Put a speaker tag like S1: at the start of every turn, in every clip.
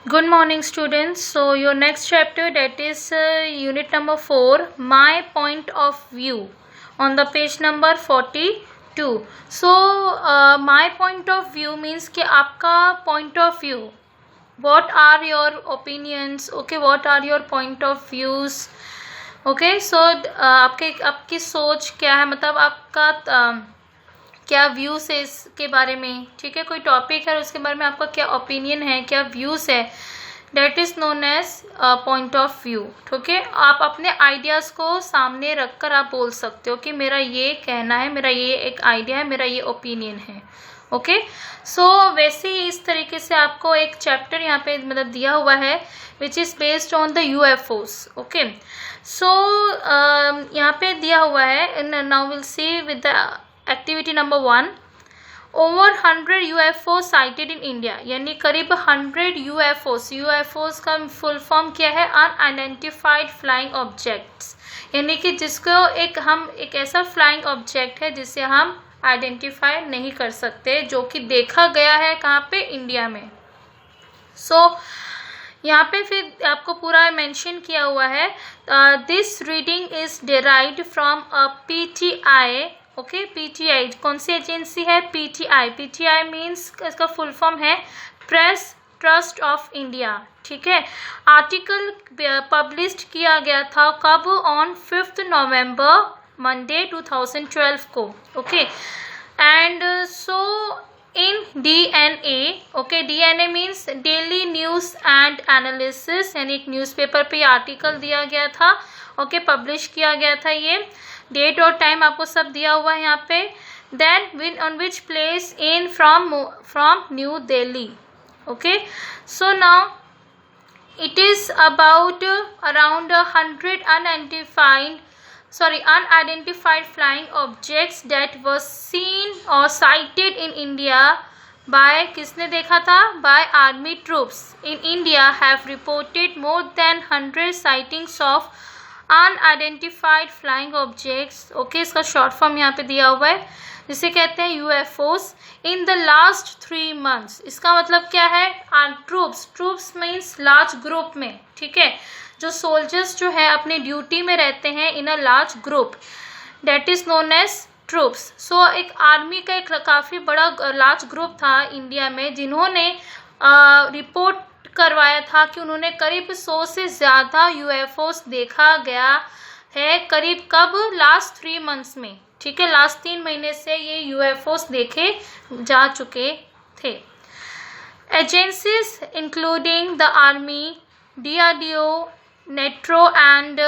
S1: Good morning, students. So your next chapter, that is unit number 4, my point of view, on the page number 42. So my point of view means कि आपका point of view, what are your opinions, okay, what are your point of views, okay. So आपकी सोच क्या है, मतलब आपका क्या views है इसके बारे में, ठीक है। कोई टॉपिक है उसके बारे में आपका क्या ओपिनियन है, क्या व्यूज़ है, that is known as point of view, ठीक है। आप अपने आइडियाज़ को सामने रखकर आप बोल सकते हो कि मेरा ये कहना है, मेरा ये एक आइडिया है, मेरा ये ओपिनियन है, ओके। सो वैसे ही इस तरीके से आपको एक चैप्टर यहाँ पे मतलब दिया हुआ है which is based on the UFOs, okay. So यहाँ पे दिया हुआ है, now will see with the activity number 1, over 100 UFO sighted in India, यानी करीब 100 UFOs का फुल फॉर्म क्या है, अनआइडेंटिफाइड फ्लाइंग ऑब्जेक्ट्स, यानी कि जिसको एक ऐसा फ्लाइंग ऑब्जेक्ट है जिसे हम आइडेंटिफाई नहीं कर सकते, जो कि देखा गया है कहाँ पे, इंडिया में। सो यहाँ पे फिर आपको पूरा मेंशन किया हुआ है, this reading is derived from a PTI, okay. PTI कौन सी एजेंसी है, PTI मीन्स इसका फुल फॉर्म है प्रेस ट्रस्ट ऑफ इंडिया, ठीक है। आर्टिकल पब्लिश किया गया था कब, ऑन 5 नवंबर मंडे 2012 को, okay. And so in DNA, okay, DNA means daily news and analysis, यानी एक न्यूज़पेपर पे आर्टिकल दिया गया था, ओके, पब्लिश किया गया था। ये डेट और टाइम आपको सब दिया हुआ है यहाँ पे। Then on which place in from new Delhi, okay. So now it is about around 100 unidentified flying objects that were seen or sighted in India by, किसने देखा था, by army troops in India have reported more than 100 sightings of unidentified flying objects, okay. इसका short form यहाँ पे दिया हुआ है जिसे कहते हैं UFOs in the last 3 months। इसका मतलब क्या है, ट्रूप्स मीन्स लार्ज ग्रुप में, ठीक है। जो सोल्जर्स जो है अपने ड्यूटी में रहते हैं in a large group, that is known as troops. So एक आर्मी का एक काफ़ी बड़ा लार्ज ग्रुप था इंडिया में, जिन्होंने रिपोर्ट करवाया था कि उन्होंने करीब 100 से ज़्यादा UFOs देखा गया है, करीब कब, लास्ट 3 months में, ठीक है। लास्ट 3 महीने से ये UFOs देखे जा चुके थे। Agencies including the army, DRDO, NETRO and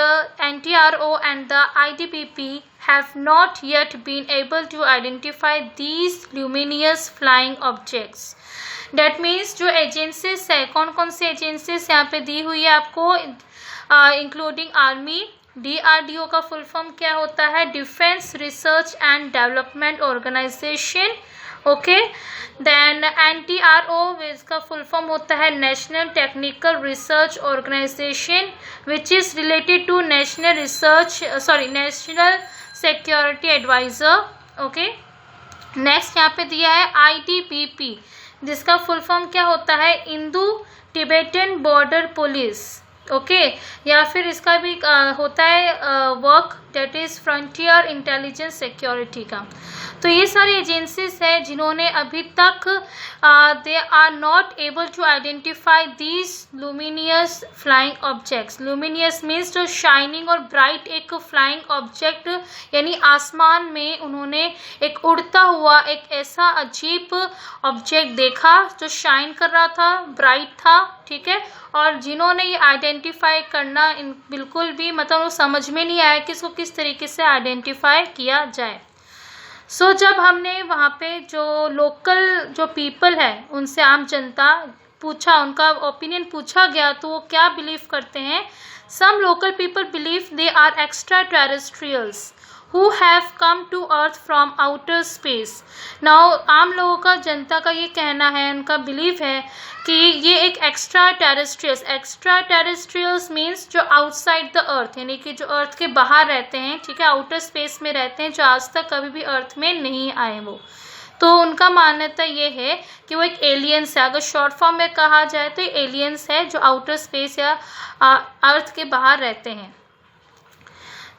S1: NTRO and the IDPP have not yet been able to identify these luminous flying objects. That means जो एजेंसीज है, कौन कौन सी एजेंसीज यहाँ पे दी हुई है आपको, इंक्लूडिंग आर्मी, DRDO का फुल फॉर्म क्या होता है, defence research and development organisation, okay. Then NTRO इसका फुल फॉर्म होता है national technical research organisation which is related to national security adviser, okay. Next यहाँ पे दिया है IDPP, जिसका फुल फॉर्म क्या होता है, Indo Tibetan border police, okay. या फिर इसका भी होता है वर्क, that is frontier intelligence security का। तो ये सारी एजेंसीज है जिन्होंने अभी तक they are not able to identify these luminous flying objects. Luminous means जो शाइनिंग और ब्राइट एक फ्लाइंग ऑब्जेक्ट, यानी आसमान में उन्होंने एक उड़ता हुआ एक ऐसा अजीब ऑब्जेक्ट देखा जो शाइन कर रहा था, ब्राइट था, ठीक है। और जिन्होंने ये आइडेंटिफाई करना बिल्कुल भी मतलब वो समझ में नहीं आया कि इसको किस तरीके से आइडेंटिफाई किया जाए। सो जब हमने वहाँ पे जो लोकल जो पीपल है उनसे, आम जनता पूछा, उनका ओपिनियन पूछा गया, तो वो क्या बिलीव करते हैं, some local people believe they are extraterrestrials who have come to earth from outer space. Now आम लोगों का, जनता का ये कहना है, उनका बिलीव है कि ये एक एक्स्ट्रा टेरेस्ट्रियल्स मीन्स जो आउटसाइड द अर्थ, यानी कि जो अर्थ के बाहर रहते हैं, ठीक है, आउटर स्पेस में रहते हैं, जो आज तक कभी भी अर्थ में नहीं आए वो, तो उनका मान्यता ये है कि वो एक एलियंस है। अगर शॉर्ट फॉर्म में कहा जाए तो एलियंस है जो आउटर स्पेस या अर्थ के बाहर रहते हैं।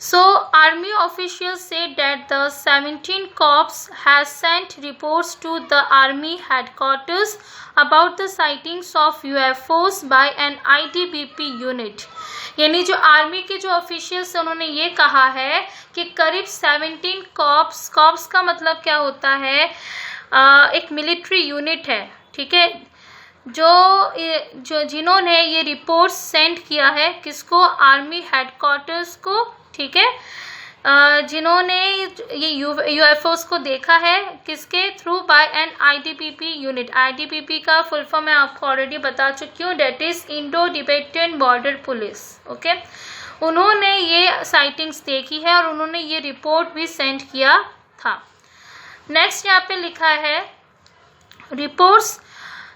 S1: So, army officials said that the 17 Corps has sent reports to the army headquarters about the sightings of UFOs by an ITBP unit. यानी जो आर्मी के जो ऑफिशियल्स हैं उन्होंने ये कहा है कि करीब 17 कॉर्प्स का मतलब क्या होता है, एक मिलिट्री यूनिट है, ठीक है, जो जिन्होंने ये रिपोर्ट सेंड किया है किसको, आर्मी हेडक्वार्टर्स को, ठीक है, जिन्होंने ये यूएफओस को देखा है किसके through, by an ITBP unit. ITBP का फुल फॉर्म मैं आपको ऑलरेडी बता चुकी हूँ, that is Indo Tibetan border police. Okay, उन्होंने ये साइटिंग्स देखी है और उन्होंने ये रिपोर्ट भी सेंड किया था। नेक्स्ट यहाँ पे लिखा है, reports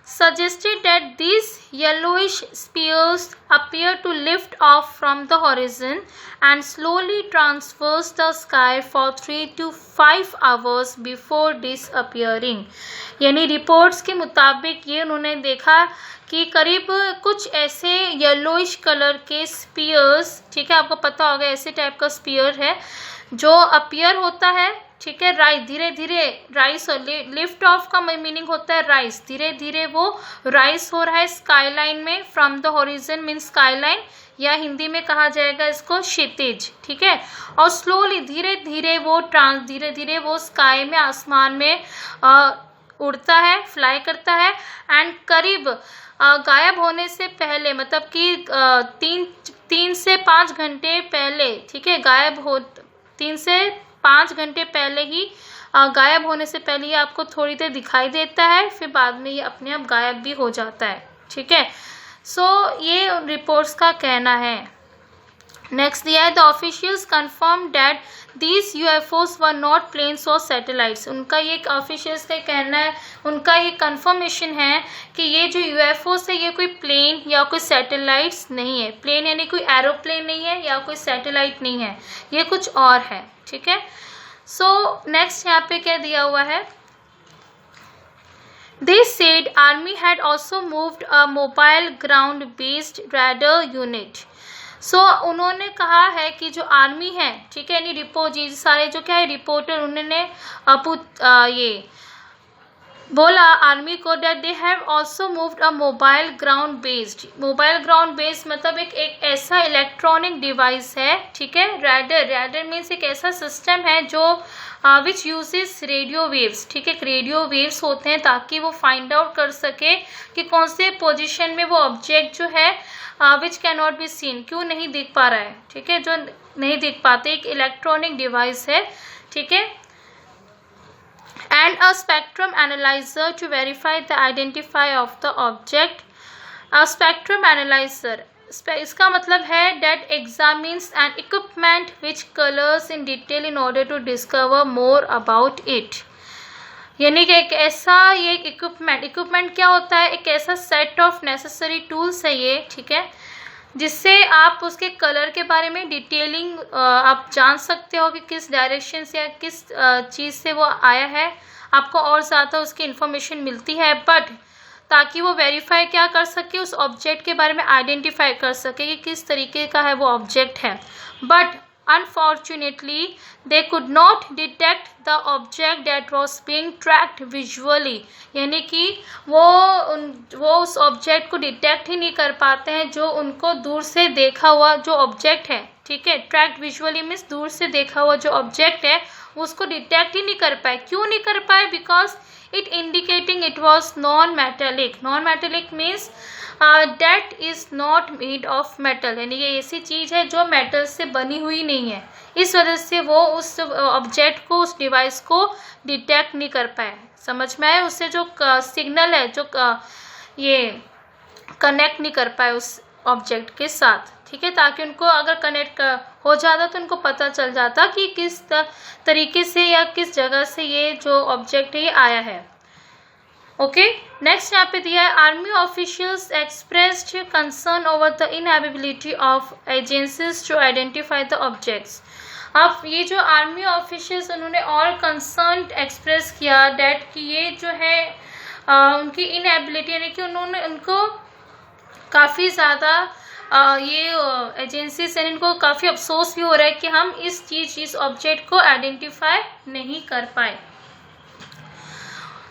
S1: suggested that these yellowish spears appear to lift off from the horizon and slowly traverse the sky for 3 to 5 hours before disappearing। यानी रिपोर्ट्स के मुताबिक ये उन्होंने देखा कि करीब कुछ ऐसे येलोइश कलर के स्पीयर्स, ठीक है, आपको पता होगा ऐसे टाइप का स्पीयर है जो अपीयर होता है, ठीक है, राइज, धीरे धीरे राइज, लिफ्ट ऑफ का मीनिंग होता है राइज, धीरे धीरे वो राइज हो रहा है स्काईलाइन में, from the horizon mean skyline, या हिंदी में कहा जाएगा इसको क्षितिज, ठीक है, और स्लोली धीरे धीरे वो स्काई में, आसमान में उड़ता है, फ्लाई करता है, एंड करीब गायब होने से पहले, मतलब कि 3 से 5 घंटे पहले, ठीक है, 3 से 5 घंटे पहले ही गायब होने से पहले ये आपको थोड़ी देर दिखाई देता है, फिर बाद में ये अपने आप गायब भी हो जाता है, ठीक है। सो ये रिपोर्ट्स का कहना है। नेक्स्ट दिया है, the officials confirm that these UFOs were not planes और सैटेलाइट्स। उनका ये ऑफिशियल्स का कहना है, उनका ये कंफर्मेशन है कि ये जो यूएफओस है ये कोई प्लेन या कोई सैटेलाइट्स नहीं है। प्लेन यानी कोई एरोप्लेन नहीं है या कोई सैटेलाइट नहीं है, ये कुछ और है, ठीक है। सो नेक्स्ट यहाँ पे क्या दिया हुआ है, They said army had also moved a mobile ground-based radar unit. So उन्होंने कहा है कि जो आर्मी है, ठीक है, यानी जी सारे जो क्या है रिपोर्टर, उन्होंने ये बोला आर्मी को that they have also moved a mobile ground based मतलब एक ऐसा इलेक्ट्रॉनिक डिवाइस है, ठीक है, रैडर मीन्स एक ऐसा सिस्टम है जो विच यूजेस रेडियो वेव्स, ठीक है, रेडियो वेव्स होते हैं ताकि वो फाइंड आउट कर सके कि कौन से पोजीशन में वो ऑब्जेक्ट जो है which can not be seen, क्यों नहीं दिख पा रहा है, ठीक है, जो नहीं दिख पाते, एक इलेक्ट्रॉनिक डिवाइस है, ठीक है, and a spectrum analyzer to verify the identify of the object. A spectrum analyzer, इसका मतलब है that examines an equipment which colors in detail in order to discover more about it. यानी कि एक ऐसा ये इक्विपमेंट क्या होता है, एक ऐसा सेट ऑफ नेसेसरी टूल्स है ये, ठीक है, जिससे आप उसके कलर के बारे में डिटेलिंग आप जान सकते हो कि किस डायरेक्शन से या किस चीज़ से वो आया है, आपको और ज़्यादा उसकी इन्फॉर्मेशन मिलती है, बट ताकि वो वेरीफाई क्या कर सके, उस ऑब्जेक्ट के बारे में आइडेंटिफाई कर सके कि किस तरीके का है वो ऑब्जेक्ट है। But unfortunately they could not detect the object that was being tracked visually, यानी कि वो उस ऑब्जेक्ट को डिटेक्ट ही नहीं कर पाते हैं जो उनको दूर से देखा हुआ जो ऑब्जेक्ट है, ठीक है, ट्रैक्ड विजुअली मीन्स दूर से देखा हुआ जो ऑब्जेक्ट है उसको डिटेक्ट ही नहीं कर पाए। क्यों नहीं कर पाए? Because it indicating it was non metallic means that is not made of metal, यानी ये ऐसी चीज़ है जो मेटल से बनी हुई नहीं है, इस वजह से वो उस ऑब्जेक्ट को, उस डिवाइस को डिटेक्ट नहीं कर पाए। समझ में आए? उससे जो सिग्नल है जो ये कनेक्ट नहीं कर पाए उस ऑब्जेक्ट के साथ, ठीक है, ताकि उनको अगर कनेक्ट हो जाता तो उनको पता चल जाता कि किस तरीके से या किस जगह से ये जो ऑब्जेक्ट है ये आया है। ओके, नेक्स्ट यहाँ पे दिया है, army officials expressed concern over the inability of agencies to identify the objects. अब ये जो आर्मी ऑफिशियल्स उन्होंने और कंसर्न एक्सप्रेस किया डैट कि ये जो है उनकी इनएबिलिटी, यानी कि उन्होंने उनको काफ़ी ज़्यादा ये एजेंसी से इनको काफ़ी अफसोस भी हो रहा है कि हम इस ऑब्जेक्ट को आइडेंटिफाई नहीं कर पाए।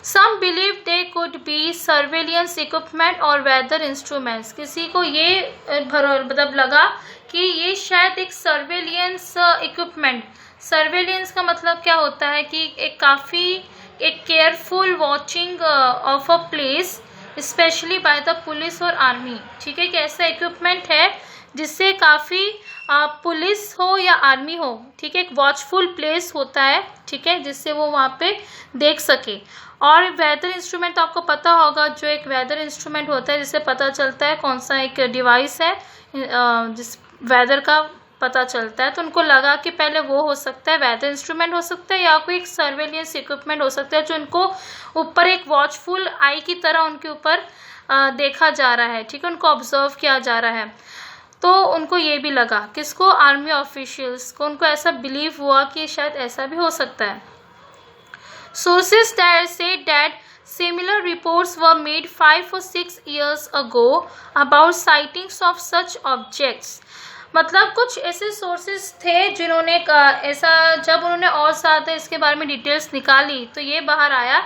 S1: Some believe they could be surveillance equipment और weather instruments। किसी को ये मतलब लगा कि ये शायद एक सर्वेलियंस इक्विपमेंट, सर्वेलियंस का मतलब क्या होता है कि एक careful watching of a place specially by the police और आर्मी। ठीक है, कि ऐसा इक्विपमेंट है जिससे काफ़ी पुलिस हो या आर्मी हो, ठीक है, एक वॉचफुल प्लेस होता है, ठीक है, जिससे वो वहाँ पे देख सके। और वेदर इंस्ट्रूमेंट आपको पता होगा, जो एक वेदर इंस्ट्रूमेंट होता है जिससे पता चलता है कौन सा एक डिवाइस है जिस वेदर का पता चलता है। तो उनको लगा कि पहले वो हो सकता है, वेदर इंस्ट्रूमेंट हो सकता है, या कोई एक सर्वेलियंस इक्विपमेंट हो सकता है जो उनको ऊपर एक वॉचफुल आई की तरह उनके ऊपर देखा जा रहा है, ठीक है, उनको ऑब्जर्व किया जा रहा है। तो उनको ये भी लगा, किसको, आर्मी ऑफिशियल्स को, उनको ऐसा बिलीव हुआ कि शायद ऐसा भी हो सकता है। Sources that say that similar reports were made 5 or 6 years ago about sightings of such objects। मतलब कुछ ऐसे सोर्सेज थे जिन्होंने ऐसा, जब उन्होंने और ज़्यादा इसके बारे में डिटेल्स निकाली तो ये बाहर आया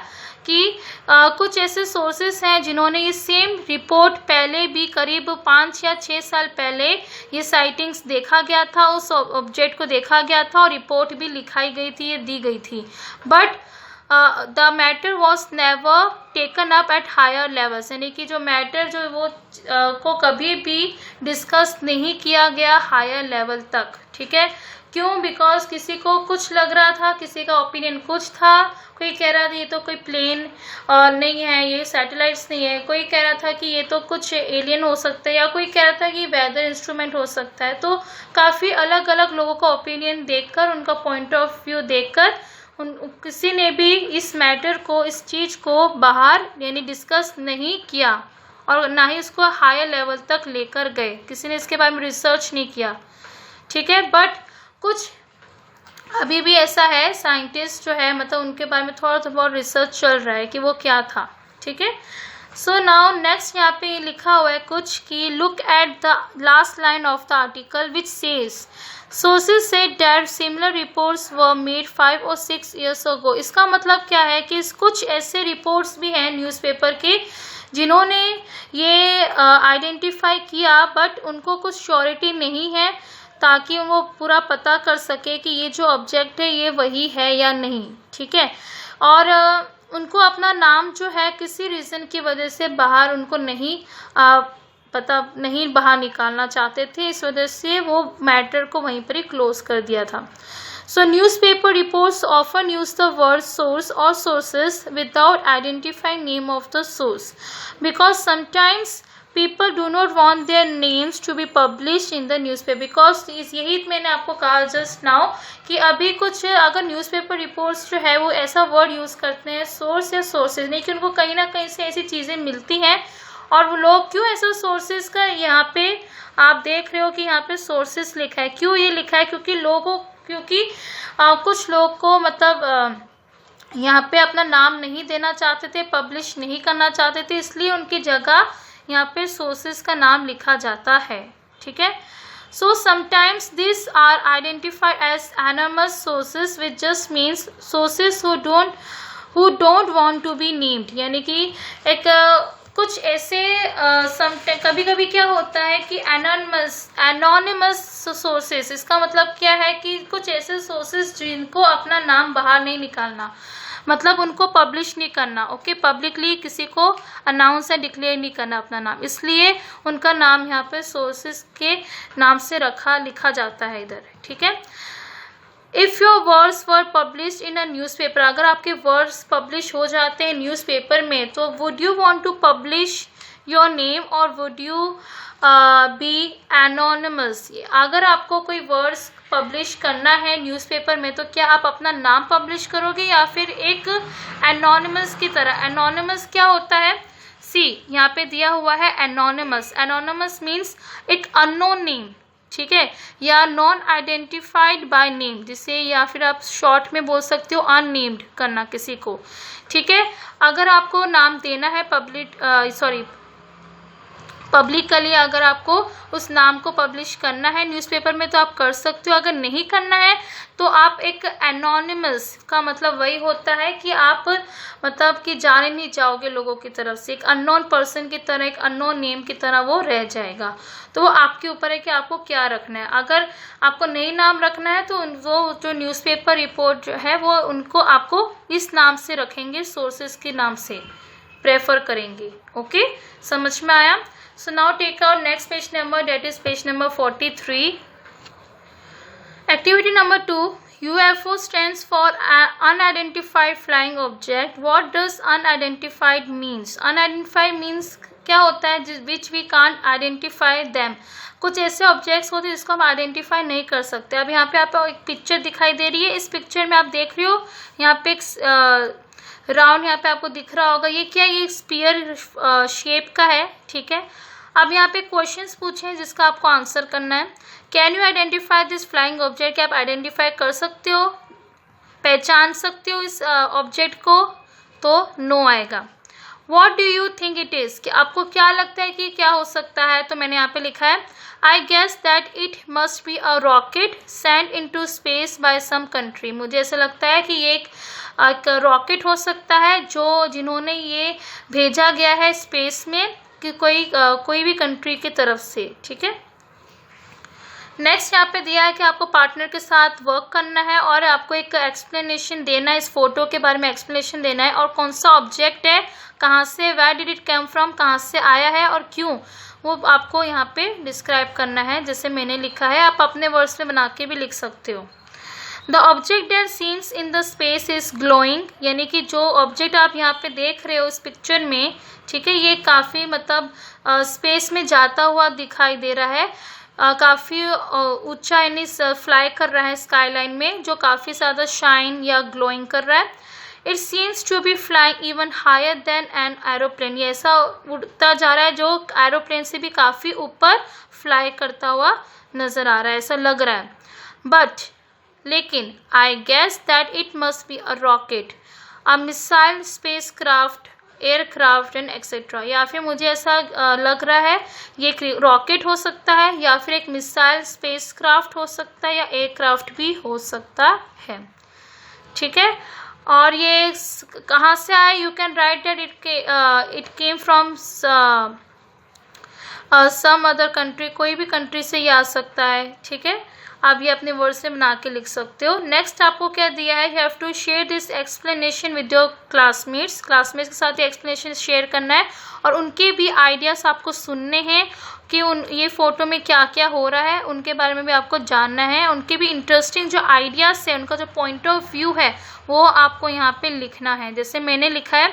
S1: कि कुछ ऐसे सोर्सेस हैं जिन्होंने ये सेम रिपोर्ट पहले भी करीब 5 या 6 साल पहले ये साइटिंग्स देखा गया था, उस ऑब्जेक्ट को देखा गया था और रिपोर्ट भी लिखाई गई थी, ये दी गई थी। But the matter was never taken up at higher levels, यानी कि जो मैटर जो वो को कभी भी डिस्कस नहीं किया गया हायर लेवल तक। ठीक है, क्यों? बिकॉज किसी को कुछ लग रहा था, किसी का ओपिनियन कुछ था, कोई कह रहा था ये तो कोई प्लेन नहीं है, ये सैटेलाइट्स नहीं है, कोई कह रहा था कि ये तो कुछ एलियन हो सकता है, या कोई कह रहा था कि वेदर इंस्ट्रूमेंट हो सकता है। तो काफ़ी अलग अलग लोगों का ओपिनियन देखकर, उनका पॉइंट ऑफ व्यू देखकर किसी ने भी इस मैटर को, इस चीज़ को बाहर यानी डिस्कस नहीं किया और ना ही इसको हायर लेवल तक लेकर गए, किसी ने इसके बारे में रिसर्च नहीं किया। ठीक है, बट कुछ अभी भी ऐसा है, साइंटिस्ट जो है मतलब उनके बारे में थोड़ा बहुत रिसर्च चल रहा है कि वो क्या था। ठीक है, सो नाउ नेक्स्ट यहाँ पे लिखा हुआ है कुछ कि look at the last line of the article which says sources said that similar reports were made 5 or 6 years ago। इसका मतलब क्या है कि कुछ ऐसे रिपोर्ट्स भी हैं न्यूज़पेपर के जिन्होंने ये आइडेंटिफाई किया, बट उनको कुछ श्योरिटी नहीं है ताकि वो पूरा पता कर सके कि ये जो ऑब्जेक्ट है ये वही है या नहीं। ठीक है, और उनको अपना नाम जो है किसी रीज़न की वजह से बाहर उनको नहीं नहीं बाहर निकालना चाहते थे, इस वजह से वो मैटर को वहीं पर ही क्लोज कर दिया था। So newspaper reports often use the word source और sources without identifying name of the source because sometimes people do not want their names to be published in the newspaper because यही मैंने आपको कहा just now कि अभी कुछ अगर newspaper reports जो है वो ऐसा वर्ड यूज़ करते हैं सोर्स या सोर्सेज, नहीं कि उनको कहीं ना कहीं से ऐसी चीज़ें मिलती हैं। और वो लोग क्यों ऐसा सोर्सेज का यहाँ पे आप देख रहे हो कि यहाँ पे सोर्सेज लिखा है, क्यों ये लिखा है? क्योंकि कुछ लोग को मतलब यहाँ पे अपना नाम नहीं देना चाहते थे, पब्लिश नहीं करना चाहते थे, इसलिए उनकी जगह यहाँ पे सोर्सेज का नाम लिखा जाता है। ठीक है, so sometimes this are identified as anonymous sources which just means sources who don't want to be named, यानी कि एक कुछ ऐसे कभी कभी क्या होता है कि एनोनिमस सोर्सेज, इसका मतलब क्या है कि कुछ ऐसे सोर्सेज जिनको अपना नाम बाहर नहीं निकालना, मतलब उनको पब्लिश नहीं करना, ओके, पब्लिकली किसी को अनाउंस या डिक्लेयर नहीं करना अपना नाम, इसलिए उनका नाम यहाँ पे सोर्सेज के नाम से लिखा जाता है इधर। ठीक है, if your words were published in a newspaper, अगर आपके वर्ड्स पब्लिश हो जाते हैं न्यूज़पेपर में तो would you want to publish your name और वुड यू बी एनोनिमस। अगर आपको कोई वर्ड्स पब्लिश करना है न्यूज़पेपर में तो क्या आप अपना नाम पब्लिश करोगे या फिर एक एनोनिमस की तरह? एनोनिमस क्या होता है? सी यहाँ पे दिया हुआ है एनोनिमस। एनोनिमस मीन्स एक अननोन नेम, ठीक है, या नॉन आइडेंटिफाइड बाय नेम, जिसे या फिर आप शॉर्ट में बोल सकते हो अननेम्ड करना किसी को, ठीक है। अगर आपको नाम देना है पब्लिकली, अगर आपको उस नाम को पब्लिश करना है न्यूज़पेपर में तो आप कर सकते हो। अगर नहीं करना है तो आप एक एनोनिमस का मतलब वही होता है कि आप मतलब कि जाने नहीं जाओगे लोगों की तरफ से, एक अननोन पर्सन की तरह, एक अननोन नेम की तरह वो रह जाएगा। तो वो आपके ऊपर है कि आपको क्या रखना है। अगर आपको नहीं नाम रखना है तो वो जो न्यूज़पेपर रिपोर्ट जो है वो उनको आपको इस नाम से रखेंगे, सोर्सेस के नाम से प्रेफर करेंगे। ओके, समझ में आया? So now take out next page number, that is page number 43. Activity number 2. UFO stands for unidentified flying object. What does unidentified means? Unidentified means क्या होता है? Which we can't identify them. कुछ ऐसे objects होते हैं जिसको हम identify नहीं कर सकते। अब यहाँ पे आपको एक पिक्चर दिखाई दे रही है। इस पिक्चर में आप देख रहे हो यहाँ पे एक राउंड यहाँ पे आपको दिख रहा होगा। ये क्या, ये स्पीयर शेप का है, ठीक है। अब यहाँ पे क्वेश्चंस पूछे हैं जिसका आपको आंसर करना है। Can you identify this flying object? क्या आप आइडेंटिफाई कर सकते हो, पहचान सकते हो इस ऑब्जेक्ट को? तो नो आएगा। What do you think it is? कि आपको क्या लगता है कि क्या हो सकता है? तो मैंने यहाँ पे लिखा है I guess that it must be a rocket send into space by some country. मुझे ऐसा लगता है कि ये एक रॉकेट हो सकता है जिन्होंने ये भेजा गया है स्पेस में कि कोई भी कंट्री की तरफ से, ठीक है। नेक्स्ट यहाँ पे दिया है कि आपको पार्टनर के साथ वर्क करना है और आपको एक एक्सप्लेनेशन देना है, इस फोटो के बारे में एक्सप्लेनेशन देना है और कौन सा ऑब्जेक्ट है, कहाँ से, where did it come from, कहाँ से आया है और क्यों, वो आपको यहाँ पे डिस्क्राइब करना है। जैसे मैंने लिखा है, आप अपने वर्ड्स में बना के भी लिख सकते हो। The object that scenes in the space is glowing, यानी कि जो ऑब्जेक्ट आप यहाँ पे देख रहे हो इस पिक्चर में, ठीक है, ये काफ़ी मतलब स्पेस में जाता हुआ दिखाई दे रहा है, काफ़ी ऊंचा यानी फ्लाई कर रहा है स्काई लाइन में, जो काफ़ी ज़्यादा शाइन या ग्लोइंग कर रहा है। It seems to be flying even higher than an aeroplane, ये ऐसा उड़ता जा रहा है जो एरोप्लेन से भी काफ़ी ऊपर फ्लाई करता हुआ नज़र आ रहा है, ऐसा लग रहा है। बट लेकिन I guess that it must be a rocket, a missile, spacecraft, aircraft and etcetera, या फिर मुझे ऐसा लग रहा है ये रॉकेट हो सकता है या फिर एक मिसाइल, स्पेस क्राफ्ट हो सकता है या एयरक्राफ्ट भी हो सकता है, ठीक है। और ये कहाँ से आया? You can write that it came from some other country, कोई भी कंट्री से ये आ सकता है, ठीक है। आप ये अपने वर्ड से बना के लिख सकते हो। नेक्स्ट आपको क्या दिया है, you have to share this explanation with your classmates के साथ ये एक्सप्लेनेशन शेयर करना है और उनके भी आइडियाज़ आपको सुनने हैं कि ये फ़ोटो में क्या क्या हो रहा है, उनके बारे में भी आपको जानना है। उनके भी इंटरेस्टिंग जो आइडियाज़ है, उनका जो पॉइंट ऑफ व्यू है वो आपको यहाँ पे लिखना है। जैसे मैंने लिखा है,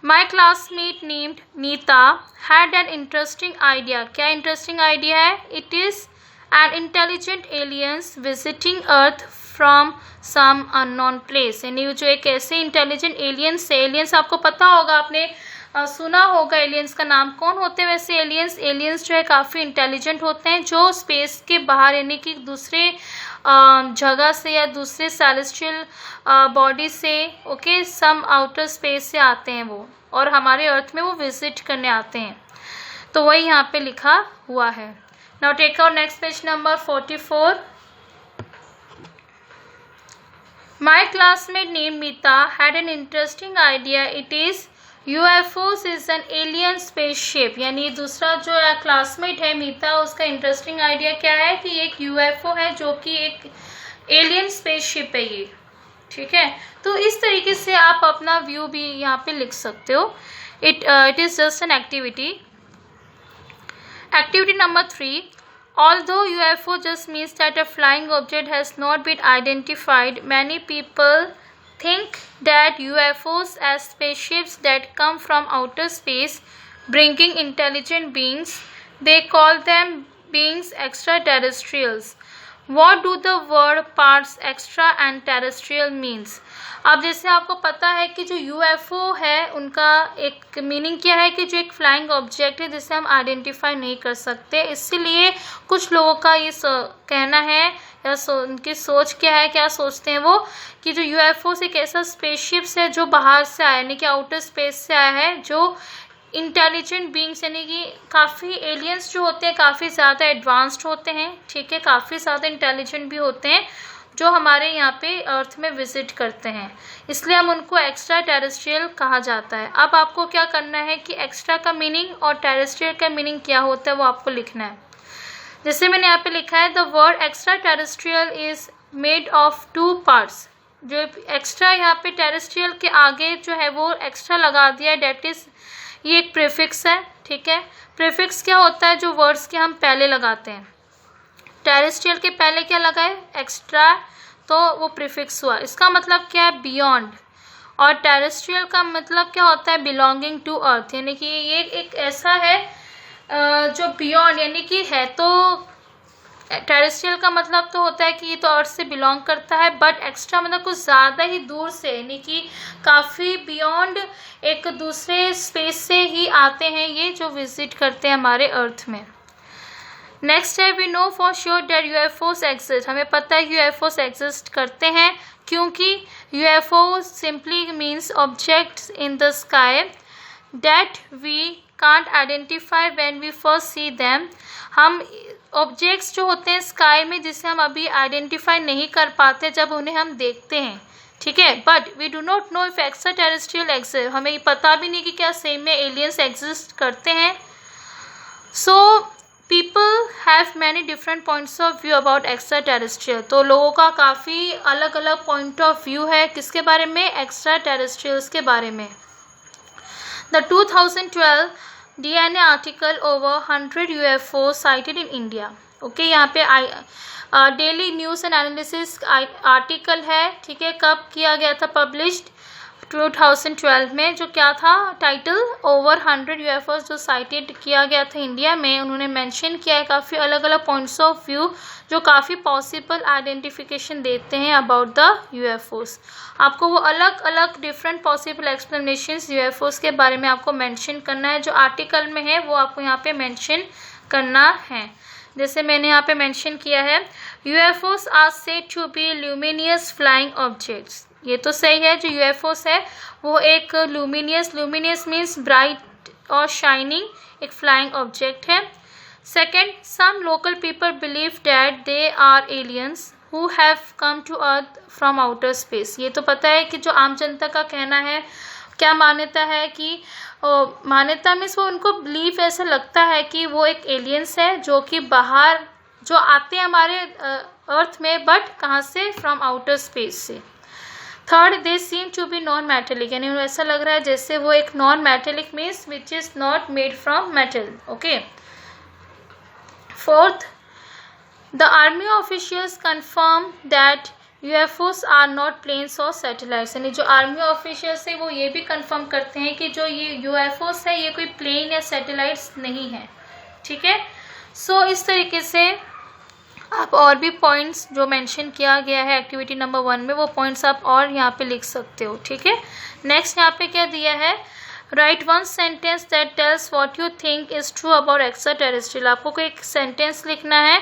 S1: my classmate named Nita had an interesting idea. क्या इंटरेस्टिंग आइडिया है? It is an intelligent aliens visiting earth from some unknown place, यानी जो एक ऐसे इंटेलिजेंट एलियंस है, एलियंस आपको पता होगा, आपने सुना होगा एलियंस का नाम। कौन होते हैं वैसे एलियंस जो है काफ़ी इंटेलिजेंट होते हैं, जो स्पेस के बाहर यानी कि दूसरे जगह से या दूसरे सेलेस्टियल बॉडी से, ओके, सम आउटर स्पेस से आते हैं वो, और हमारे अर्थ में वो विजिट करने आते हैं। तो वही यहाँ पे लिखा हुआ है। Now take out next page number 44. My classmate named Meeta had an interesting idea. It is UFOs is an alien spaceship. यानी दूसरा जो क्लासमेट है मीता, उसका इंटरेस्टिंग आइडिया क्या है कि एक UFO है जो कि एक एलियन स्पेसशिप है ये, ठीक है। तो इस तरीके से आप अपना व्यू भी यहाँ पे लिख सकते हो। It is just an activity. Activity number 3. Although UFO just means that a flying object has not been identified, many people think that UFOs as spaceships that come from outer space bringing intelligent beings. They call them beings extraterrestrials. What do the word parts extra and terrestrial means? अब जैसे आपको पता है कि जो UFO है उनका एक मीनिंग क्या है कि जो एक फ्लाइंग ऑब्जेक्ट है जिसे हम आइडेंटिफाई नहीं कर सकते, इसीलिए कुछ लोगों का ये कहना है या उनकी सोच क्या है, क्या सोचते हैं वो कि जो UFO एक ऐसा स्पेसशिप्स है जो बाहर से आया यानी कि आउटर स्पेस से आया है, जो इंटेलिजेंट बींग्स यानी कि काफ़ी एलियंस जो होते हैं काफ़ी ज़्यादा एडवांस्ड होते हैं, ठीक है, काफ़ी ज़्यादा इंटेलिजेंट भी होते हैं जो हमारे यहाँ पे अर्थ में विजिट करते हैं, इसलिए हम उनको एक्स्ट्रा टेरेस्ट्रियल कहा जाता है। अब आपको क्या करना है कि एक्स्ट्रा का मीनिंग और टेरेस्ट्रियल का मीनिंग क्या होता है वो आपको लिखना है। जैसे मैंने यहाँ पे लिखा है, the word extra terrestrial is made of 2 parts. जो एक्स्ट्रा यहाँ पे टेरेस्ट्रियल के आगे जो है वो एक्स्ट्रा लगा दिया है, डेट इज ये एक प्रीफिक्स है, ठीक है। प्रीफिक्स क्या होता है, जो वर्ड्स के हम पहले लगाते हैं। टेरेस्ट्रियल के पहले क्या लगा है, एक्स्ट्रा, तो वो प्रीफिक्स हुआ। इसका मतलब क्या है, बियॉन्ड। और टेरेस्ट्रियल का मतलब क्या होता है, बिलोंगिंग टू अर्थ, यानी कि ये एक ऐसा है जो बियॉन्ड यानी कि है, तो टेरेस्ट्रियल का मतलब तो होता है कि ये तो अर्थ से बिलोंग करता है, बट एक्स्ट्रा मतलब कुछ ज़्यादा ही दूर से यानी कि काफ़ी बियॉन्ड एक दूसरे स्पेस से ही आते हैं ये जो विजिट करते हैं हमारे अर्थ में। नेक्स्ट है, we know for sure that UFOs exist. हमें पता है UFOs एग्जिस्ट करते हैं क्योंकि UFO simply means objects in the sky that we can't identify when we first see them. हम ऑब्जेक्ट्स जो होते हैं स्काई में जिसे हम अभी आइडेंटिफाई नहीं कर पाते जब उन्हें हम देखते हैं, ठीक है। But we do not know if extraterrestrial exist, हमें ये पता भी नहीं कि क्या सेम में एलियंस एग्जिस्ट करते हैं। So people have many different points of view about extra terrestrial. तो लोगों का काफ़ी अलग अलग पॉइंट ऑफ व्यू है किसके बारे में, एक्स्ट्रा टेरेस्ट्रियल्स के बारे में। The 2012 DNA article over 100 UFO sighted in India. Okay, यहाँ पे daily news and analysis article है, ठीक है। कब किया गया था, पब्लिश्ड 2012 में। जो क्या था टाइटल, ओवर 100 UFOs जो साइटेड किया गया था इंडिया में। उन्होंने मेंशन किया है काफ़ी अलग अलग पॉइंट्स ऑफ व्यू जो काफ़ी पॉसिबल आइडेंटिफिकेशन देते हैं अबाउट द UFOs। आपको वो अलग अलग डिफरेंट पॉसिबल एक्सप्लेनेशंस UFOs के बारे में आपको मेंशन करना है, जो आर्टिकल में है वो आपको यहाँ पे मेंशन करना है। जैसे मैंने यहाँ पे मेंशन किया है, UFOs are said to be luminous flying objects. ये तो सही है, जो UFOs है वो एक ल्यूमिनियस मीन्स ब्राइट और शाइनिंग एक फ्लाइंग ऑब्जेक्ट है। Second, some local people believe that they are aliens who have come to earth from outer space. ये तो पता है कि जो आम जनता का कहना है, क्या मान्यता है कि मान्यता मीन्स वो उनको बिलीव ऐसा लगता है कि वो एक एलियंस है जो कि बाहर जो आते हैं हमारे अर्थ में, बट कहाँ से, फ्रॉम आउटर स्पेस से। Third, they seem to be non metallic, यानी उन्हें ऐसा लग रहा है जैसे वो एक non metallic means which is not made from metal. Okay. Fourth, the army officials confirm that UFOs are not planes और सैटेलाइट्स, यानी जो आर्मी ऑफिशियल्स है वो ये भी कंफर्म करते हैं कि जो ये UFOs है ये कोई प्लेन या सैटेलाइट्स नहीं है, ठीक है। सो इस तरीके से आप और भी पॉइंट्स जो मेंशन किया गया है एक्टिविटी नंबर 1 में वो पॉइंट्स आप और यहाँ पे लिख सकते हो, ठीक है। नेक्स्ट यहाँ पे क्या दिया है, right one sentence that tells what you think is true about extra terrestrial. आपको कोई एक सेंटेंस लिखना है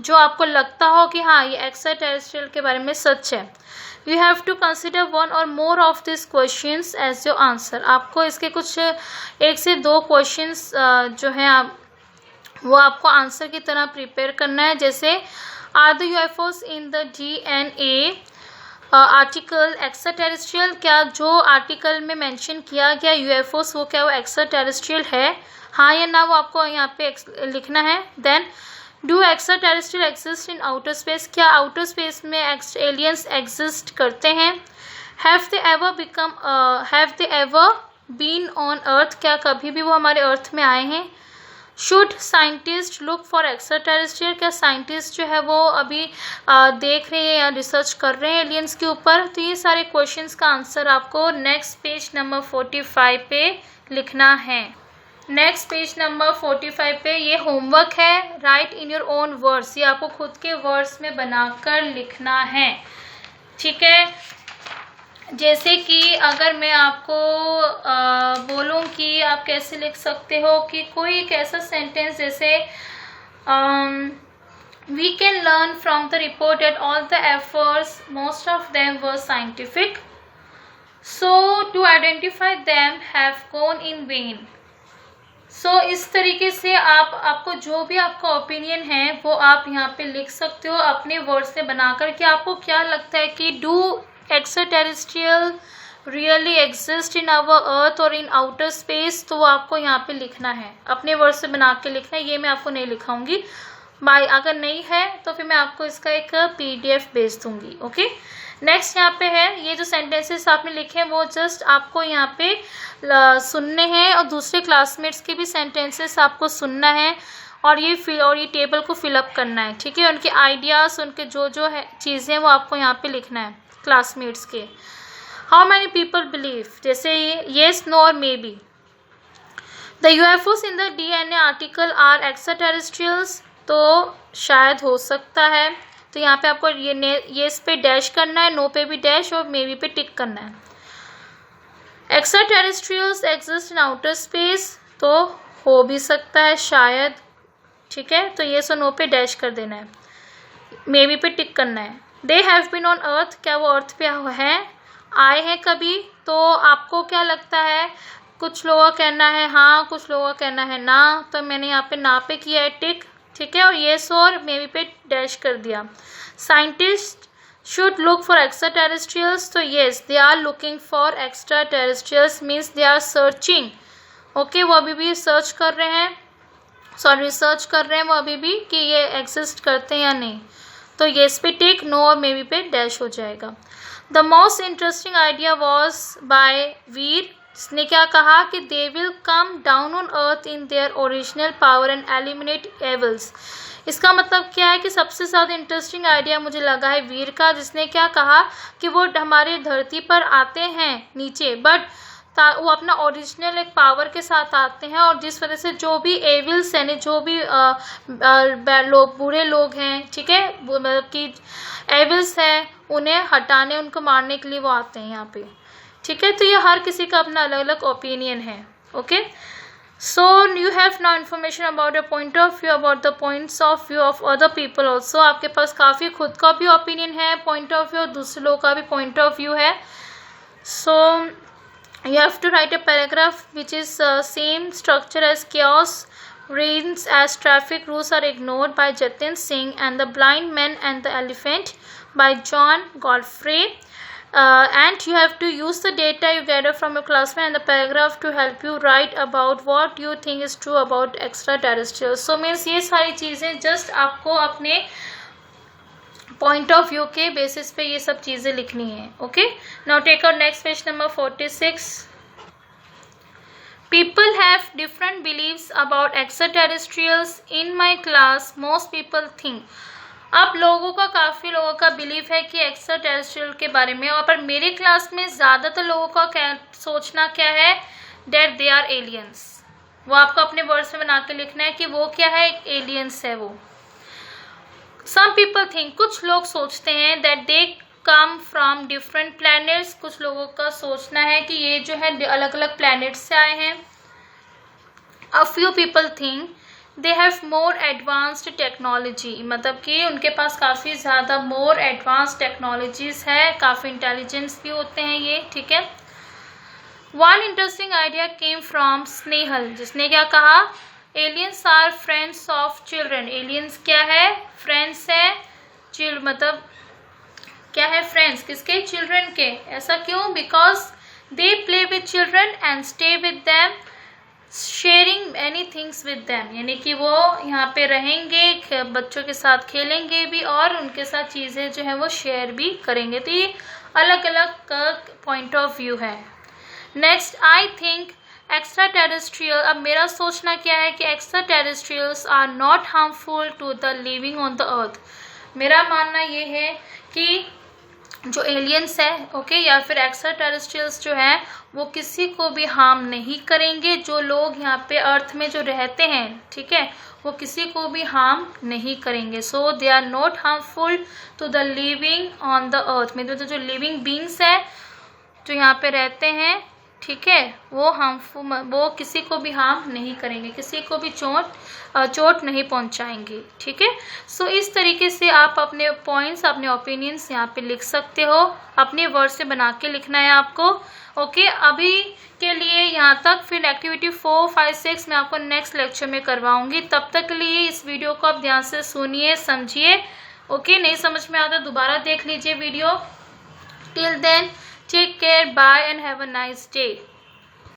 S1: जो आपको लगता हो कि हाँ ये एक्स्ट्रा टेरेस्ट्रियल के बारे में सच है। You have to consider one और more of this questions as your answer. आपको इसके कुछ 1 से 2 क्वेश्चंस जो हैं वो आपको आंसर की तरह प्रिपेयर करना है। जैसे are the UFOs in the DNA article extraterrestrial, क्या जो आर्टिकल में मेंशन किया गया UFOs वो क्या वो एक्स्ट्रा टेरेस्ट्रियल है, हाँ या ना, वो आपको यहाँ पे लिखना है। Then do extraterrestrial exist in outer space, क्या आउटर स्पेस में एलियंस एग्जिस्ट करते हैं। Have they ever been on earth, क्या कभी भी वो हमारे अर्थ में आए हैं। Should scientist look for extraterrestrial, क्या साइंटिस्ट जो है वो अभी देख रहे हैं या रिसर्च कर रहे हैं एलियंस के ऊपर। तो ये सारे क्वेश्चंस का आंसर आपको नेक्स्ट पेज नंबर 45 पे लिखना है। नेक्स्ट पेज नंबर 45 पे ये होमवर्क है, right in your own words, ये आपको खुद के वर्ड्स में बनाकर लिखना है, ठीक है। जैसे कि अगर मैं आपको बोलूं कि आप कैसे लिख सकते हो कि कोई एक ऐसा सेंटेंस जैसे we can learn from the report that all the efforts, most of them were scientific, so to identify them have gone in vain. सो इस तरीके से आपको जो भी आपका ओपिनियन है वो आप यहाँ पे लिख सकते हो अपने वर्ड्स से बनाकर कि आपको क्या लगता है कि do extraterrestrial really exist in our earth और इन आउटर स्पेस, तो वो आपको यहाँ पे लिखना है, अपने वर्ड्स से बना के लिखना है। ये मैं आपको नहीं लिखाऊंगी, बाय अगर नहीं है तो फिर मैं आपको इसका एक PDF भेज दूंगी, ओके। नेक्स्ट यहाँ पे है, ये जो सेंटेंसेस आपने लिखे हैं वो जस्ट आपको यहाँ पे सुनने हैं और दूसरे क्लासमेट्स के भी सेंटेंसेस आपको सुनना है और ये टेबल को फिलअप करना है, ठीक है। उनके आइडियाज़, उनके जो है चीज़ें वो आपको यहाँ पे लिखना है क्लासमेट्स के। हाउ मैनी पीपल बिलीव, जैसे येस, नो और maybe. The UFOs in the DNA article are extraterrestrials, तो शायद हो सकता है, तो यहाँ पे आपको ये इस पे डैश करना है, नो पे भी डैश और मे बी पे टिक करना है। एक्स्ट्राटेरेस्ट्रियल्स एग्जिस्ट इन आउटर स्पेस, तो हो भी सकता है शायद, ठीक है, तो ये सो नो पे डैश कर देना है, मे बी पे टिक करना है। They have been on earth, क्या वो अर्थ पे है, आए हैं कभी, तो आपको क्या लगता है, कुछ लोगों का कहना है हाँ, कुछ लोगों का कहना है ना, तो मैंने यहाँ पे ना पे किया है टिक, ठीक है, और येस और मे बी पे डैश कर दिया। Scientist should look for extraterrestrials, तो yes they are looking for extraterrestrials means they are searching, okay, वो अभी भी सर्च कर रहे हैं, रिसर्च कर रहे हैं वो अभी भी कि ये एग्जिस्ट करते हैं या नहीं, तो येस पे टिक, नो और मे बी पे डैश हो जाएगा। The most interesting idea was by Veer, इसने क्या कहा कि they will come down on earth in their original power and eliminate evils. इसका मतलब क्या है कि सबसे ज़्यादा इंटरेस्टिंग आइडिया मुझे लगा है वीर का, जिसने क्या कहा कि वो हमारे धरती पर आते हैं नीचे, बट वो अपना ओरिजिनल एक पावर के साथ आते हैं, और जिस वजह से जो भी एविल्स हैं, जो भी लोग बुरे लोग हैं, ठीक है, मतलब कि एविल्स हैं, उन्हें हटाने, उनको मारने के लिए वो आते हैं यहाँ पे, ठीक है। तो ये हर किसी का अपना अलग अलग ओपिनियन है, okay. So you have now information about your point of view, about the points of view of other people also. आपके पास काफ़ी खुद का भी ओपिनियन है, पॉइंट ऑफ व्यू, और दूसरे लोगों का भी पॉइंट ऑफ व्यू है। सो you have to write a paragraph which is same structure as chaos reigns as traffic rules are ignored by Jatin Singh and The Blind Man and the Elephant by John Godfrey, and you have to use the data you gather from your classmate and the paragraph to help you write about what you think is true about extraterrestrials. So means ये सारी चीज़ें just आपको अपने point of view के basis पे ये सब चीज़ें लिखनी है, okay. Now take out next page number 46। People have different believes about extraterrestrials in my class, most people think. अब लोगों का, काफ़ी लोगों का बिलीव है कि एक्स्ट्राटेरेस्ट्रियल के बारे में, और पर मेरे क्लास में ज़्यादातर लोगों का सोचना क्या है, डेट दे आर एलियंस। वो आपको अपने वर्ड्स में बना के लिखना है कि वो क्या है, एलियंस है वो। Some people think, कुछ लोग सोचते हैं that they come from different planets, कुछ लोगों का सोचना है कि ये जो है अलग अलग planets से आए हैं। A few people think they have more advanced technology, मतलब कि उनके पास काफ़ी ज़्यादा more advanced technologies है, काफ़ी intelligence भी होते हैं ये, ठीक है। One interesting idea came from Snehal, जिसने क्या कहा, aliens are friends of children. Aliens क्या है, फ्रेंड्स है, मतलब क्या है, फ्रेंड्स किसके, चिल्ड्रन के। ऐसा क्यों, because they play with children and stay with them, sharing any things with them, यानी कि वो यहाँ पे रहेंगे, बच्चों के साथ खेलेंगे भी और उनके साथ चीज़ें जो है वो शेयर भी करेंगे। तो ये अलग अलग पॉइंट ऑफ व्यू है। नेक्स्ट, आई थिंक एक्स्ट्राटेरेस्ट्रियल, अब मेरा सोचना क्या है कि extraterrestrials are not harmful to the living on the earth. मेरा मानना ये है कि जो एलियंस है, ओके, या फिर एक्स्ट्रा टेरेस्ट्रियल्स जो हैं वो किसी को भी हार्म नहीं करेंगे। जो लोग यहाँ पे अर्थ में जो रहते हैं, ठीक है, वो किसी को भी हार्म नहीं करेंगे। So they are not harmful to the living on the earth. मतलब जो लिविंग बींग्स है जो यहाँ पे रहते हैं, ठीक है, वो हार्मफुल, वो किसी को भी हार्म नहीं करेंगे, किसी को भी चोट नहीं पहुंचाएंगे, ठीक है। सो इस तरीके से आप अपने पॉइंट्स, अपने ओपिनियंस यहाँ पे लिख सकते हो, अपने वर्ड से बना के लिखना है आपको, ओके। अभी के लिए यहाँ तक, फिर एक्टिविटी 4, 5, 6 मैं आपको नेक्स्ट लेक्चर में करवाऊंगी। तब तक के लिए इस वीडियो को आप ध्यान से सुनिए, समझिए, ओके। नहीं समझ में आता दोबारा देख लीजिए video. Till then, take care, bye and have a nice day.